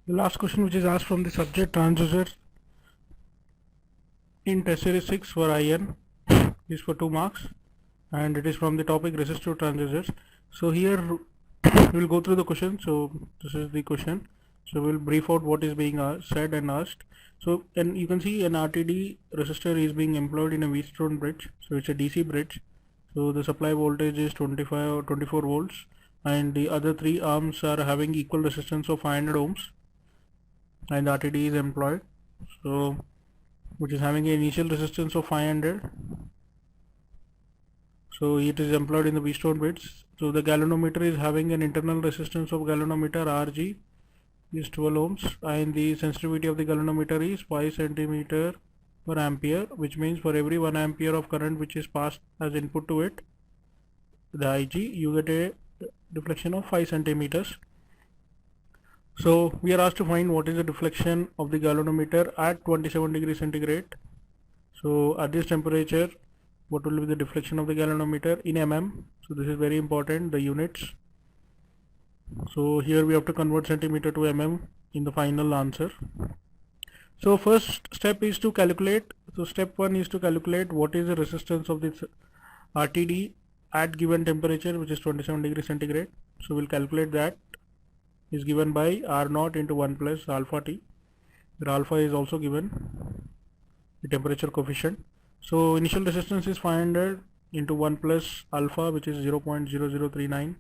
The last question which is asked from the subject transducer in test series 6 for IN is for 2 marks, and it is from the topic resistive transducers. So here we will go through the question. So this is the question. So we will brief out what is being said and asked. So, and you can see an RTD resistor is being employed in a Wheatstone bridge. So it's a DC bridge. So the supply voltage is 25 or 24 volts, and the other 3 arms are having equal resistance of 500 ohms, and the RTD is employed. So which is having an initial resistance of 500. So it is employed in the Wheatstone bridge. So the galvanometer is having an internal resistance of galvanometer Rg is 12 ohms, and the sensitivity of the galvanometer is 5 centimeter per ampere, which means for every 1 ampere of current which is passed as input to it, the Ig, you get a deflection of 5 centimeters. So we are asked to find what is the deflection of the galvanometer at 27 degrees centigrade. So at this temperature, what will be the deflection of the galvanometer in mm? So this is very important, the units. So here we have to convert centimeter to mm in the final answer. So first step is to calculate. So step 1 is to calculate what is the resistance of this RTD at given temperature, which is 27 degrees centigrade. So we'll calculate that. Is given by R naught into 1 plus alpha T, where alpha is also given, the temperature coefficient. So initial resistance is 500 into 1 plus alpha, which is 0.0039,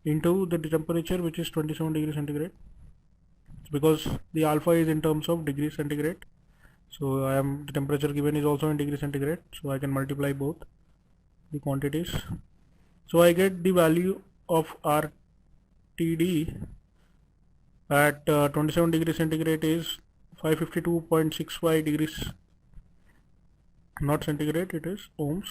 into the temperature, which is 27 degrees centigrade, because the alpha is in terms of degrees centigrade. So the temperature given is also in degrees centigrade, so I can multiply both the quantities. So I get the value of RTD at 27 degrees centigrade is 552.65 degrees, not centigrade, it is ohms.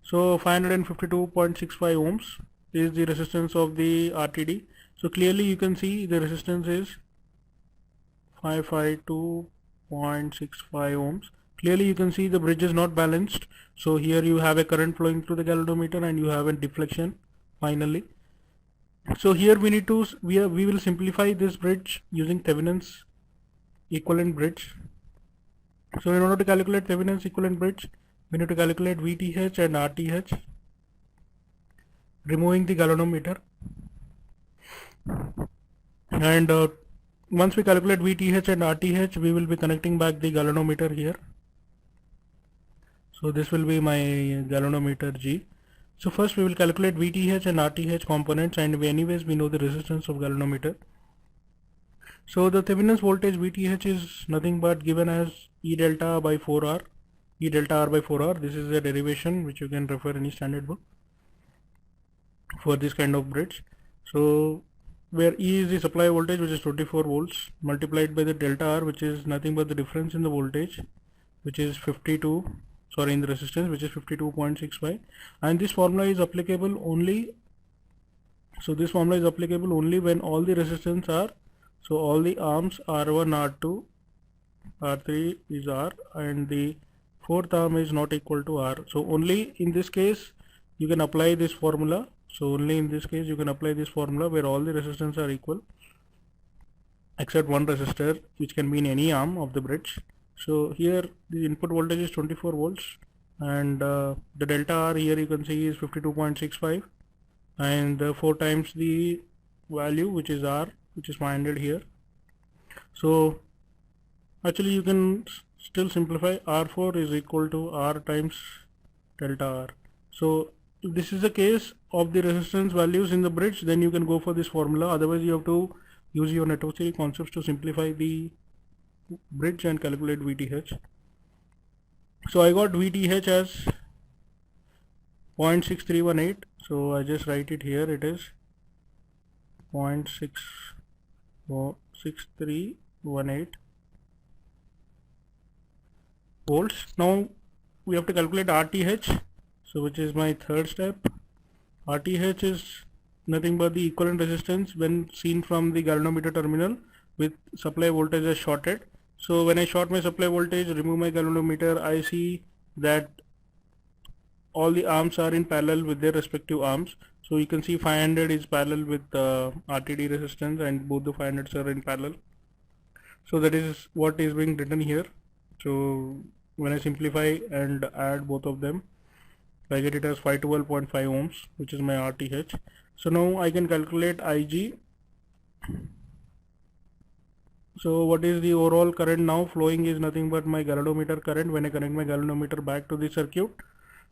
So 552.65 ohms is the resistance of the RTD. So clearly you can see the resistance is 552.65 ohms. Clearly you can see the bridge is not balanced. So here you have a current flowing through the galvanometer and you have a deflection finally. So here we need to, we will simplify this bridge using Thevenin's equivalent bridge. So in order to calculate Thevenin's equivalent bridge, we need to calculate VTH and RTH, removing the galvanometer. And once we calculate VTH and RTH, we will be connecting back the galvanometer here. So this will be my galvanometer G. So first we will calculate VTH and RTH components, and anyways we know the resistance of galvanometer. So the Thevenin's voltage VTH is nothing but given as E delta by 4R, E delta R by 4R. This is a derivation which you can refer any standard book for this kind of bridge. So where E is the supply voltage, which is 24 volts, multiplied by the delta R, which is nothing but the difference in the voltage, which is in the resistance, which is 52.65, and this formula is applicable only, so this formula is applicable only when all the resistance are, so all the arms R1, R2, R3 is R, and the fourth arm is not equal to R. So only in this case you can apply this formula. So only in this case you can apply this formula where all the resistance are equal except one resistor, which can be in any arm of the bridge. So here the input voltage is 24 volts, and the delta R here you can see is 52.65, and 4 times the value, which is R, which is 500 here. So actually you can still simplify. R4 is equal to R times delta R. So if this is the case of the resistance values in the bridge, then you can go for this formula. Otherwise you have to use your network theory concepts to simplify the bridge and calculate VTH. So I got VTH as 0.6318. So I just write it here. It is 0.6318 volts. Now we have to calculate RTH. So which is my third step. RTH is nothing but the equivalent resistance when seen from the galvanometer terminal with supply voltage as shorted. So when I short my supply voltage, remove my galvanometer, I see that all the arms are in parallel with their respective arms. So you can see 500 is parallel with RTD resistance, and both the 500s are in parallel. So that is what is being written here. So when I simplify and add both of them, I get it as 512.5 ohms, which is my RTH. So now I can calculate IG. So what is the overall current now flowing is nothing but my galvanometer current when I connect my galvanometer back to the circuit.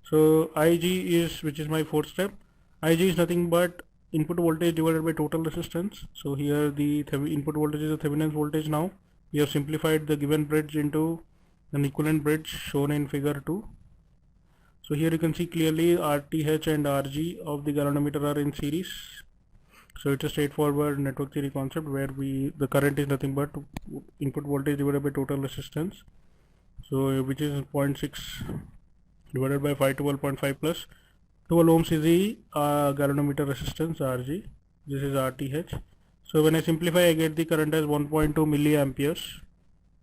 So IG is, which is my fourth step, IG is nothing but input voltage divided by total resistance. So here the input voltage is the Thevenin's voltage. Now we have simplified the given bridge into an equivalent bridge shown in figure 2. So here you can see clearly RTH and RG of the galvanometer are in series. So it's a straightforward network theory concept where the current is nothing but input voltage divided by total resistance. So which is 0.6 divided by 512.5 plus 12 ohms is the galvanometer resistance RG. This is RTH. So when I simplify, I get the current as 1.2 milliamperes,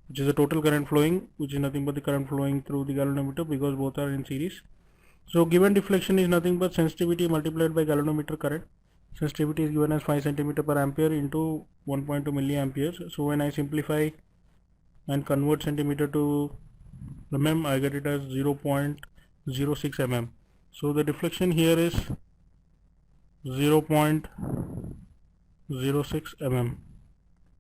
which is the total current flowing, which is nothing but the current flowing through the galvanometer because both are in series. So given deflection is nothing but sensitivity multiplied by galvanometer current. Sensitivity is given as 5 centimeter per ampere into 1.2 milliamperes. So when I simplify and convert centimeter to mm, I get it as 0.06 mm. So the deflection here is 0.06 mm.